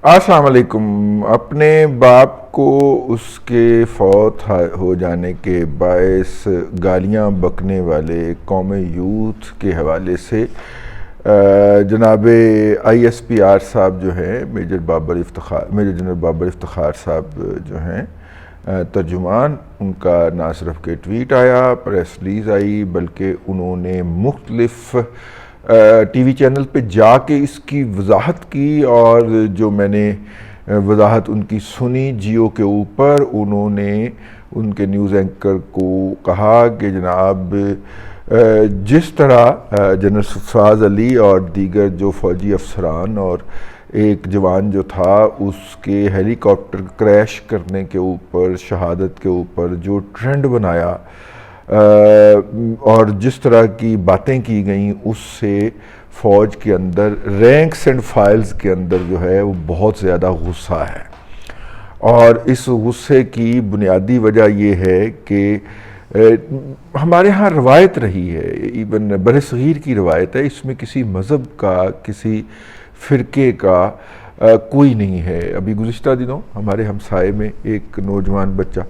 السلام علیکم۔ اپنے باپ کو اس کے فوت ہو جانے کے باعث گالیاں بکنے والے قوم یوتھ کے حوالے سے جناب آئی ایس پی آر صاحب جو ہیں میجر جنرل بابر افتخار صاحب جو ہیں ترجمان، ان کا نہ صرف کہ ٹویٹ آیا، پریس ریلیز آئی، بلکہ انہوں نے مختلف ٹی وی چینل پہ جا کے اس کی وضاحت کی، اور جو میں نے وضاحت ان کی سنی جیو کے اوپر، انہوں نے ان کے نیوز اینکر کو کہا کہ جناب جس طرح جنرل سرفراز علی اور دیگر جو فوجی افسران اور ایک جوان جو تھا اس کے ہیلی کاپٹر کریش کرنے کے اوپر، شہادت کے اوپر جو ٹرینڈ بنایا اور جس طرح کی باتیں کی گئیں، اس سے فوج کے اندر رینکس اینڈ فائلز کے اندر جو ہے وہ بہت زیادہ غصہ ہے، اور اس غصے کی بنیادی وجہ یہ ہے کہ ہمارے ہاں روایت رہی ہے، ایون برصغیر کی روایت ہے، اس میں کسی مذہب کا، کسی فرقے کا کوئی نہیں ہے۔ ابھی گزشتہ دنوں ہمارے ہمسائے میں ایک نوجوان بچہ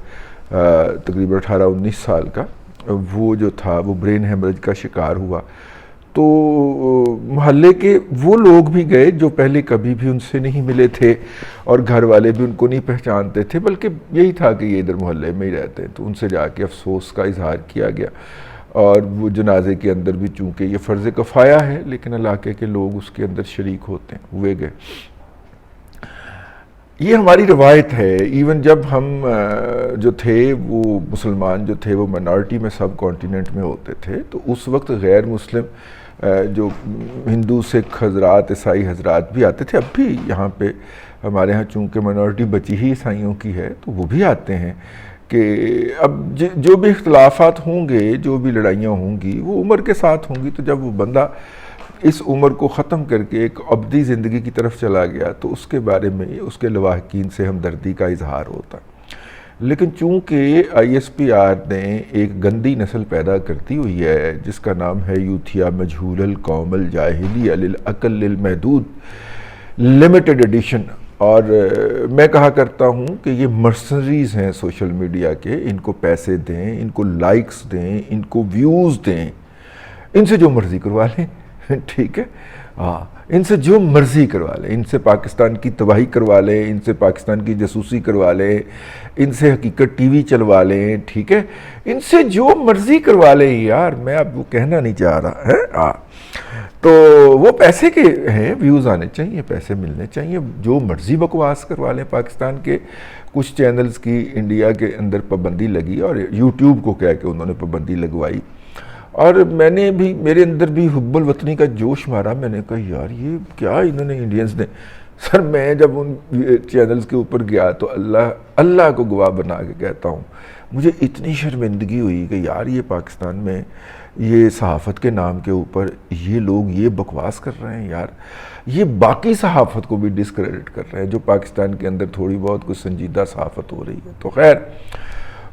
تقریباً 18-19 سال کا، وہ جو تھا وہ برین ہیمریج کا شکار ہوا، تو محلے کے وہ لوگ بھی گئے جو پہلے کبھی بھی ان سے نہیں ملے تھے، اور گھر والے بھی ان کو نہیں پہچانتے تھے، بلکہ یہی تھا کہ یہ ادھر محلے میں ہی رہتے ہیں، تو ان سے جا کے افسوس کا اظہار کیا گیا، اور وہ جنازے کے اندر بھی چونکہ یہ فرض کفایہ ہے لیکن علاقے کے لوگ اس کے اندر شریک ہوتے ہیں، ہوئے گئے۔ یہ ہماری روایت ہے، ایون جب ہم جو تھے وہ مسلمان جو تھے وہ مائنارٹی میں سب کانٹیننٹ میں ہوتے تھے، تو اس وقت غیر مسلم جو ہندو سکھ حضرات، عیسائی حضرات بھی آتے تھے، اب بھی یہاں پہ ہمارے ہاں چونکہ مائنارٹی بچی ہی عیسائیوں کی ہے تو وہ بھی آتے ہیں، کہ اب جو بھی اختلافات ہوں گے، جو بھی لڑائیاں ہوں گی وہ عمر کے ساتھ ہوں گی، تو جب وہ بندہ اس عمر کو ختم کر کے ایک ابدی زندگی کی طرف چلا گیا تو اس کے بارے میں اس کے لواحقین سے ہمدردی کا اظہار ہوتا۔ لیکن چونکہ آئی ایس پی آر نے ایک گندی نسل پیدا کرتی ہوئی ہے جس کا نام ہے یوتھیا مجہول القوم الجاہلی العقل المحدود لمیٹڈ ایڈیشن، اور میں کہا کرتا ہوں کہ یہ مرسنریز ہیں سوشل میڈیا کے، ان کو پیسے دیں، ان کو لائکس دیں، ان کو ویوز دیں، ان سے جو مرضی کروا لیں، ٹھیک ہے، ہاں، ان سے جو مرضی کروا لیں، ان سے پاکستان کی تباہی کروا لیں، ان سے پاکستان کی جاسوسی کروا لیں، ان سے حقیقت ٹی وی چلوا لیں، ٹھیک ہے، ان سے جو مرضی کروا لیں یار، میں اب وہ کہنا نہیں چاہ رہا ہے، ہاں، تو وہ پیسے کے ہیں، ویوز آنے چاہیے، پیسے ملنے چاہیے، جو مرضی بکواس کروا لیں۔ پاکستان کے کچھ چینلز کی انڈیا کے اندر پابندی لگی اور یوٹیوب کو کہہ کے انہوں نے پابندی لگوائی، اور میں نے بھی، میرے اندر بھی حب الوطنی کا جوش مارا، میں نے کہا یار یہ کیا انہوں نے انڈینز نے، سر میں جب ان چینلز کے اوپر گیا تو اللہ کو گواہ بنا کے کہتا ہوں مجھے اتنی شرمندگی ہوئی کہ یار یہ پاکستان میں یہ صحافت کے نام کے اوپر یہ لوگ یہ بکواس کر رہے ہیں یار، یہ باقی صحافت کو بھی ڈسکریڈٹ کر رہے ہیں جو پاکستان کے اندر تھوڑی بہت کچھ سنجیدہ صحافت ہو رہی ہے۔ تو خیر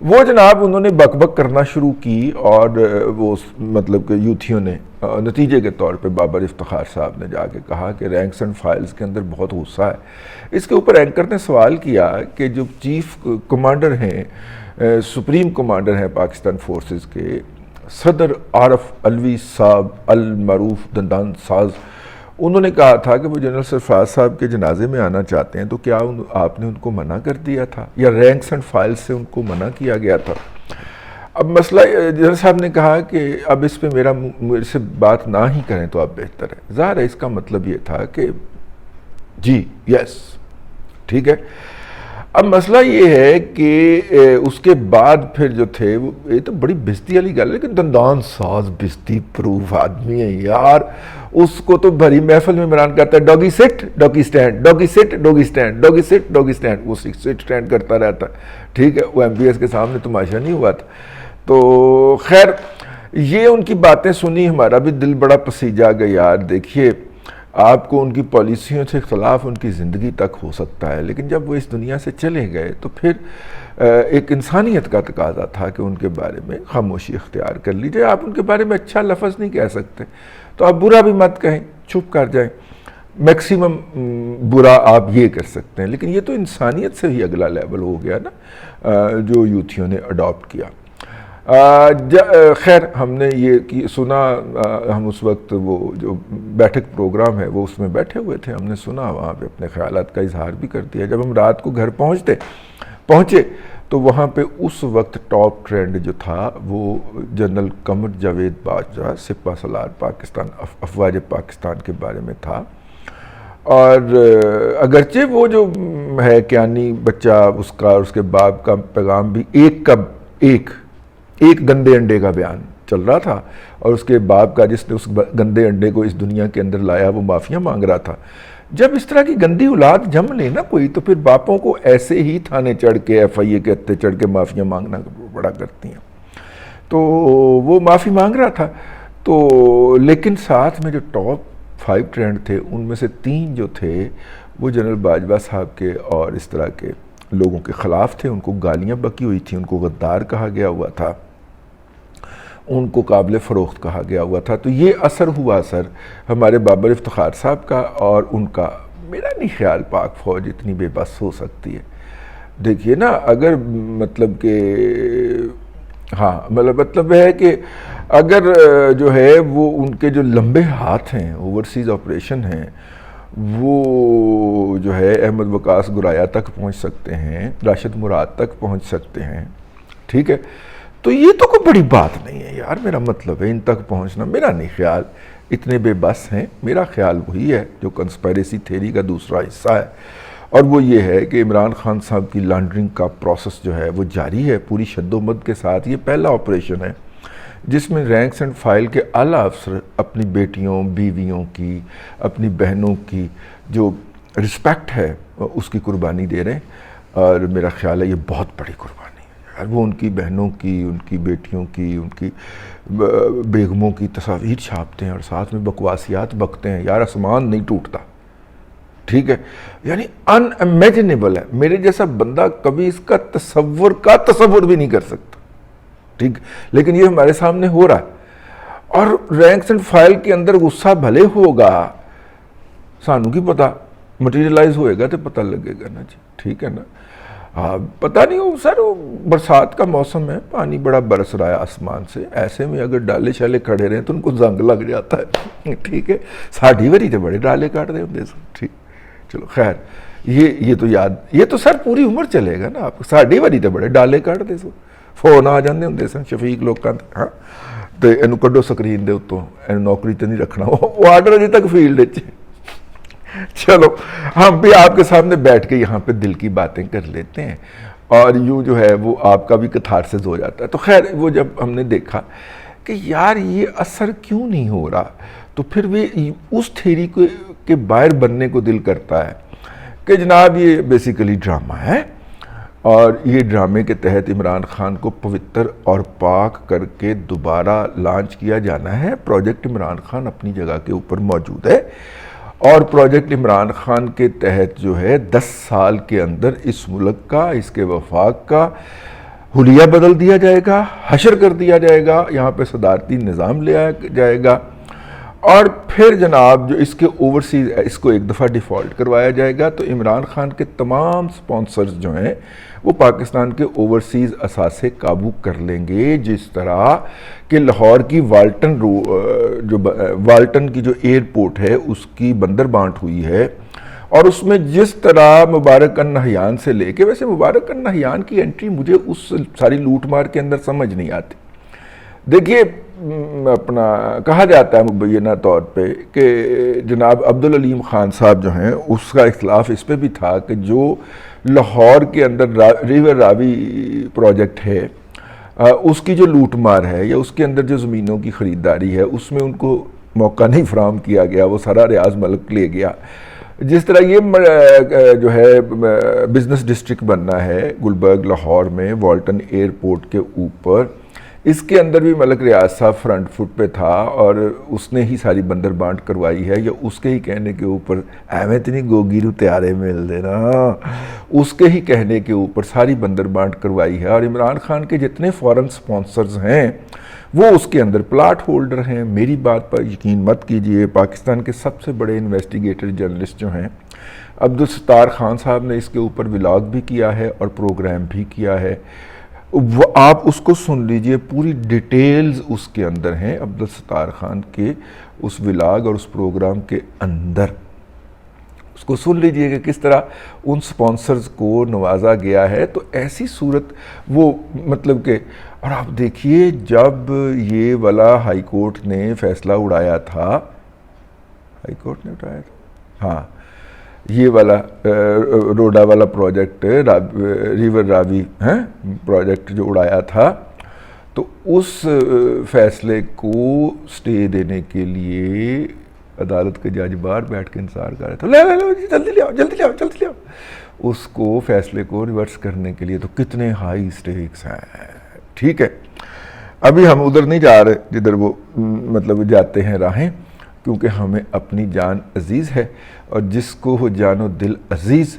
وہ جناب انہوں نے بک بک کرنا شروع کی، اور وہ مطلب کہ یوتھیوں نے نتیجے کے طور پہ بابر افتخار صاحب نے جا کے کہا کہ رینکس اینڈ فائلز کے اندر بہت غصہ ہے۔ اس کے اوپر اینکر نے سوال کیا کہ جو چیف کمانڈر ہیں، سپریم کمانڈر ہیں پاکستان فورسز کے، صدر عارف علوی صاحب المعروف دندان ساز، انہوں نے کہا تھا کہ وہ جنرل سرفراز صاحب کے جنازے میں آنا چاہتے ہیں، تو کیا آپ نے ان کو منع کر دیا تھا یا رینکس اینڈ فائلز سے ان کو منع کیا گیا تھا؟ اب مسئلہ جنرل صاحب نے کہا کہ اب اس پہ میرے سے بات نہ ہی کریں تو اب بہتر ہے۔ ظاہر ہے اس کا مطلب یہ تھا کہ جی یس ٹھیک ہے۔ اب مسئلہ یہ ہے کہ اس کے بعد پھر جو تھے وہ، یہ تو بڑی بےزتی والی گل ہے لیکن دندان ساز بےزتی پروف آدمی ہے یار، اس کو تو بھری محفل میں عمران کہتا ہے ڈاگی سٹ ڈاگی سٹینڈ، ڈاگی سٹ ڈاگی سٹینڈ، ڈاگی سٹ ڈاگی سٹینڈ، وہ سٹ سٹینڈ کرتا رہتا ہے، ٹھیک ہے، وہ ایم بی ایس کے سامنے تماشا نہیں ہوا تھا۔ تو خیر یہ ان کی باتیں سنی، ہمارا بھی دل بڑا پسیجا گیا یار، دیکھیے آپ کو ان کی پالیسیوں سے اختلاف ان کی زندگی تک ہو سکتا ہے، لیکن جب وہ اس دنیا سے چلے گئے تو پھر ایک انسانیت کا تقاضا تھا کہ ان کے بارے میں خاموشی اختیار کر لیجئے۔ آپ ان کے بارے میں اچھا لفظ نہیں کہہ سکتے تو آپ برا بھی مت کہیں، چھپ کر جائیں۔ میکسیمم برا آپ یہ کر سکتے ہیں، لیکن یہ تو انسانیت سے ہی اگلا لیول ہو گیا نا جو یوتھیوں نے اڈاپٹ کیا۔ خیر ہم نے یہ سنا، ہم اس وقت وہ جو بیٹھک پروگرام ہے وہ اس میں بیٹھے ہوئے تھے، ہم نے سنا، وہاں پہ اپنے خیالات کا اظہار بھی کر دیا۔ جب ہم رات کو گھر پہنچے تو وہاں پہ اس وقت ٹاپ ٹرینڈ جو تھا وہ جنرل قمر جاوید باجوہ سپہ سالار پاکستان، افواج پاکستان کے بارے میں تھا۔ اور اگرچہ وہ جو ہے کیانی بچہ، اس کا اور اس کے باپ کا پیغام بھی ایک گندے انڈے کا بیان چل رہا تھا، اور اس کے باپ کا جس نے اس گندے انڈے کو اس دنیا کے اندر لایا وہ معافیاں مانگ رہا تھا۔ جب اس طرح کی گندی اولاد جم لے نا کوئی، تو پھر باپوں کو ایسے ہی تھانے چڑھ کے، ایف آئی اے کے ہتھے چڑھ کے معافیاں مانگنا بڑا کرتی ہیں۔ تو وہ معافی مانگ رہا تھا، تو لیکن ساتھ میں جو ٹاپ 5 ٹرینڈ تھے ان میں سے 3 جو تھے وہ جنرل باجوہ صاحب کے اور اس طرح کے لوگوں کے خلاف تھے۔ ان کو گالیاں بکی ہوئی تھیں، ان کو غدار کہا گیا ہوا تھا، ان کو قابل فروخت کہا گیا ہوا تھا۔ تو یہ اثر ہوا ہمارے بابر افتخار صاحب کا اور ان کا۔ میرا نہیں خیال پاک فوج اتنی بے بس ہو سکتی ہے۔ دیکھیے نا، اگر مطلب کہ مطلب ہے کہ اگر جو ہے وہ ان کے جو لمبے ہاتھ ہیں، اوورسیز آپریشن ہیں، وہ جو ہے احمد وقاص گرایا تک پہنچ سکتے ہیں، راشد مراد تک پہنچ سکتے ہیں، ٹھیک ہے، تو یہ تو کوئی بڑی بات نہیں ہے یار۔ میرا مطلب ہے ان تک پہنچنا، میرا نہیں خیال اتنے بے بس ہیں۔ میرا خیال وہی ہے جو کنسپائریسی تھیوری کا دوسرا حصہ ہے، اور وہ یہ ہے کہ عمران خان صاحب کی لانڈرنگ کا پروسیس جو ہے وہ جاری ہے پوری شد و مد کے ساتھ۔ یہ پہلا آپریشن ہے جس میں رینکس اینڈ فائل کے اعلیٰ افسر اپنی بیٹیوں، بیویوں کی، اپنی بہنوں کی جو رسپیکٹ ہے اس کی قربانی دے رہے ہیں، اور میرا خیال ہے یہ بہت بڑی قربانی ہے یار۔ وہ ان کی بہنوں کی، ان کی بیٹیوں کی، ان کی بیگموں کی تصاویر چھاپتے ہیں اور ساتھ میں بکواسیات بکتے ہیں، یار آسمان نہیں ٹوٹتا، ٹھیک ہے، یعنی ان امیجنیبل ہے۔ میرے جیسا بندہ کبھی اس کا تصور بھی نہیں کر سکتا، ٹھیک، لیکن یہ ہمارے سامنے ہو رہا ہے۔ اور رینکس اینڈ فائل کے اندر غصہ بھلے ہوگا، سانوں کی پتہ مٹیریلائز ہوئے گا تو پتہ لگے گا نا جی، ٹھیک ہے نا۔ پتہ نہیں ہو سر، برسات کا موسم ہے، پانی بڑا برس رہا ہے آسمان سے، ایسے میں اگر ڈالے شالے کھڑے رہیں تو ان کو زنگ لگ جاتا ہے، ٹھیک ہے، ساڑھی وری تو بڑے ڈالے کاٹ دے ہوں، ٹھیک، چلو خیر، یہ تو یاد، یہ تو سر پوری عمر چلے گا نا آپ کو، ساڑھی وری تو بڑے ڈالے کاٹ دے سو، فون آ جاندے ہوں سن شفیق لوکاں تے، ہاں تے اینو کڈو سکرین دے اتوں، اینو نوکری تے نہیں رکھنا، وہ آرڈر اجے تک فیلڈ وچ۔ چلو ہم بھی آپ کے سامنے بیٹھ کے یہاں پہ دل کی باتیں کر لیتے ہیں، اور یوں جو ہے وہ آپ کا بھی کتھارسس ہو جاتا ہے۔ تو خیر وہ جب ہم نے دیکھا کہ یار یہ اثر کیوں نہیں ہو رہا، تو پھر بھی اس تھیوری کے باہر بننے کو دل کرتا ہے کہ جناب یہ بیسیکلی ڈرامہ ہے، اور یہ ڈرامے کے تحت عمران خان کو پوتر اور پاک کر کے دوبارہ لانچ کیا جانا ہے۔ پروجیکٹ عمران خان اپنی جگہ کے اوپر موجود ہے، اور پروجیکٹ عمران خان کے تحت جو ہے 10 سال کے اندر اس ملک کا، اس کے وفاق کا حلیہ بدل دیا جائے گا، حشر کر دیا جائے گا، یہاں پہ صدارتی نظام لے آیا جائے گا، اور پھر جناب جو اس کے اوورسیز اس کو ایک دفعہ ڈیفالٹ کروایا جائے گا۔ تو عمران خان کے تمام سپانسرز جو ہیں وہ پاکستان کے اوورسیز اثاثے قابو کر لیں گے، جس طرح کہ لاہور کی والٹن کی جو ایئرپورٹ ہے اس کی بندر بانٹ ہوئی ہے، اور اس میں جس طرح مبارک النہیان سے لے کے، ویسے مبارک النہیان کی انٹری مجھے اس ساری لوٹ مار کے اندر سمجھ نہیں آتی۔ دیکھیے اپنا کہا جاتا ہے مبینہ طور پہ کہ جناب عبدالعلیم خان صاحب جو ہیں اس کا اختلاف اس پہ بھی تھا کہ جو لاہور کے اندر ریور راوی پروجیکٹ ہے اس کی جو لوٹ مار ہے یا اس کے اندر جو زمینوں کی خریداری ہے اس میں ان کو موقع نہیں فراہم کیا گیا، وہ سارا ریاض ملک لے گیا۔ جس طرح یہ جو ہے بزنس ڈسٹرکٹ بننا ہے گلبرگ لاہور میں والٹن ایئرپورٹ کے اوپر، اس کے اندر بھی ملک ریاض صاحب فرنٹ فٹ پہ تھا اور اس نے ہی ساری بندر بانٹ کروائی ہے، یا اس کے ہی کہنے کے اوپر ایویں اتنی گوگیرو تیارے مل دینا، اس کے ہی کہنے کے اوپر ساری بندر بانٹ کروائی ہے۔ اور عمران خان کے جتنے فورن سپانسرز ہیں وہ اس کے اندر پلاٹ ہولڈر ہیں۔ میری بات پر یقین مت کیجئے، پاکستان کے سب سے بڑے انویسٹیگیٹر جرنلسٹ جو ہیں عبدالستار خان صاحب نے اس کے اوپر ولاگ بھی کیا ہے اور پروگرام بھی کیا ہے، وہ آپ اس کو سن لیجئے، پوری ڈیٹیلز اس کے اندر ہیں عبدالستار خان کے اس ولاگ اور اس پروگرام کے اندر۔ اس کو سن لیجئے کہ کس طرح ان سپانسرز کو نوازا گیا ہے۔ تو ایسی صورت وہ مطلب کہ، اور آپ دیکھیے جب یہ والا ہائی کورٹ نے فیصلہ اڑایا تھا، ہائی کورٹ نے اٹھایا تھا، ہاں، یہ والا روڈا والا پروجیکٹ، ریور راوی پروجیکٹ جو اڑایا تھا، تو اس فیصلے کو سٹے دینے کے لیے عدالت کے جج باہر بیٹھ کے انتظار کر رہے تھے، لے جلدی لے آؤ، جلدی لے آؤ، جلدی لے آؤ، اس کو فیصلے کو ریورس کرنے کے لیے۔ تو کتنے ہائی سٹیکس ہیں، ٹھیک ہے۔ ابھی ہم ادھر نہیں جا رہے جدھر وہ مطلب جاتے ہیں راہیں، کیونکہ ہمیں اپنی جان عزیز ہے، اور جس کو ہو جان و دل عزیز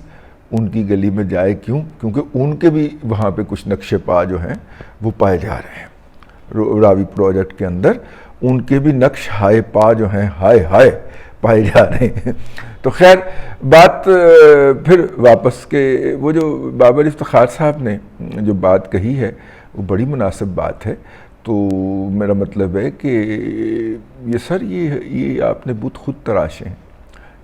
ان کی گلی میں جائے کیوں، کیونکہ ان کے بھی وہاں پہ کچھ نقش پا جو ہیں وہ پائے جا رہے ہیں راوی پروجیکٹ کے اندر، ان کے بھی نقش ہائے پا جو ہیں ہائے ہائے پائے جا رہے ہیں۔ تو خیر بات پھر واپس کے وہ جو بابر افتخار صاحب نے جو بات کہی ہے وہ بڑی مناسب بات ہے۔ تو میرا مطلب ہے کہ یہ سر یہ آپ نے بت خود تراشے ہیں،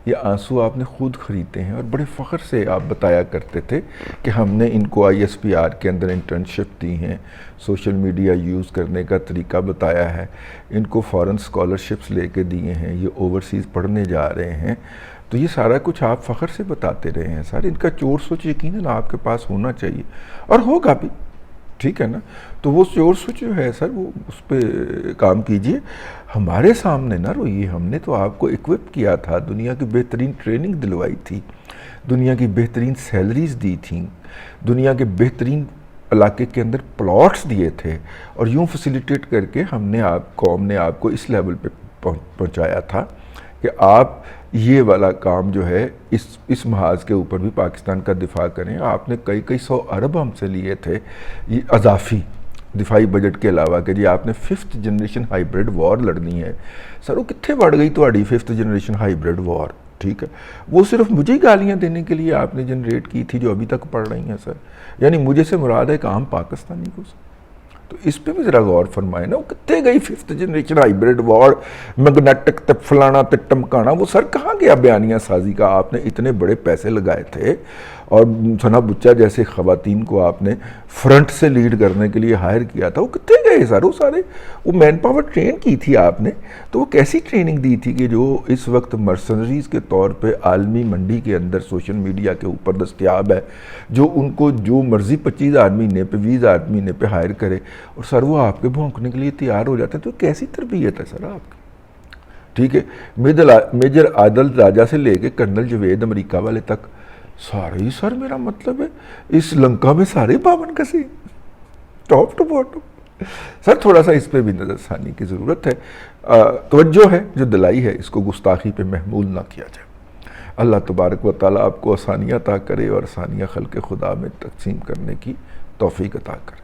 یہ آنسو آپ نے خود خریدے ہیں، اور بڑے فخر سے آپ بتایا کرتے تھے کہ ہم نے ان کو ISPR کے اندر انٹرنشپ دی ہیں، سوشل میڈیا یوز کرنے کا طریقہ بتایا ہے، ان کو فورن اسکالرشپس لے کے دیے ہیں، یہ اوورسیز پڑھنے جا رہے ہیں۔ تو یہ سارا کچھ آپ فخر سے بتاتے رہے ہیں سر، ان کا چور سوچ یقیناً آپ کے پاس ہونا چاہیے، اور ہوگا بھی، ٹھیک ہے نا۔ تو وہ چور سوچ جو ہے سر وہ اس پہ کام کیجئے، ہمارے سامنے نہ روئیے۔ ہم نے تو آپ کو اکوپ کیا تھا، دنیا کی بہترین ٹریننگ دلوائی تھی، دنیا کی بہترین سیلریز دی تھیں، دنیا کے بہترین علاقے کے اندر پلاٹس دیے تھے، اور یوں فیسیلیٹیٹ کر کے ہم نے قوم نے آپ کو اس لیول پہ پہنچایا تھا کہ آپ یہ والا کام جو ہے اس محاذ کے اوپر بھی پاکستان کا دفاع کریں۔ آپ نے کئی سو ارب ہم سے لیے تھے یہ اضافی دفاعی بجٹ کے علاوہ، کہ جی آپ نے 5th جنریشن ہائیبریڈ وار لڑنی ہے۔ سر وہ کتنے بڑھ گئی تہاڑی 5th جنریشن ہائیبریڈ وار، ٹھیک ہے، وہ صرف مجھے گالیاں دینے کے لیے آپ نے جنریٹ کی تھی جو ابھی تک پڑھ رہی ہیں سر، یعنی مجھے سے مراد ہے ایک عام پاکستانی کو سر۔ تو اس پہ بھی ذرا غور فرمائے نا، وہ کتنے گئی 5th جنریشن ہائیبریڈ وار، میگنیٹک تے فلانا تے ٹمکانا، وہ سر کہاں گیا بیانیہ سازی کا؟ آپ نے اتنے بڑے پیسے لگائے تھے، اور ثنا بچہ جیسے خواتین کو آپ نے فرنٹ سے لیڈ کرنے کے لیے ہائر کیا تھا، وہ کتنے گئے سر؟ وہ سارے وہ مین پاور ٹرین کی تھی آپ نے، تو وہ کیسی ٹریننگ دی تھی کہ جو اس وقت مرسنریز کے طور پہ عالمی منڈی کے اندر سوشل میڈیا کے اوپر دستیاب ہے، جو ان کو جو مرضی 25,000 مہینے پہ 20,000 مہینے پہ ہائر کرے، اور سر وہ آپ کے بھونکنے کے لیے تیار ہو جاتے ہیں؟ تو کیسی تربیت ہے سر آپ کی؟ ٹھیک ہے، میجر عادل راجہ سے لے کے کرنل جوید امریکہ والے تک سارے ہی سر، میرا مطلب ہے اس لنکا میں سارے باون کسی ٹاپ ٹو باٹم۔ سر تھوڑا سا اس پہ بھی نظر ثانی کی ضرورت ہے، توجہ ہے جو دلائی ہے اس کو گستاخی پہ محمول نہ کیا جائے۔ اللہ تبارک و تعالیٰ آپ کو آسانیاں عطا کرے، اور آسانیاں خلق خدا میں تقسیم کرنے کی توفیق عطا کرے۔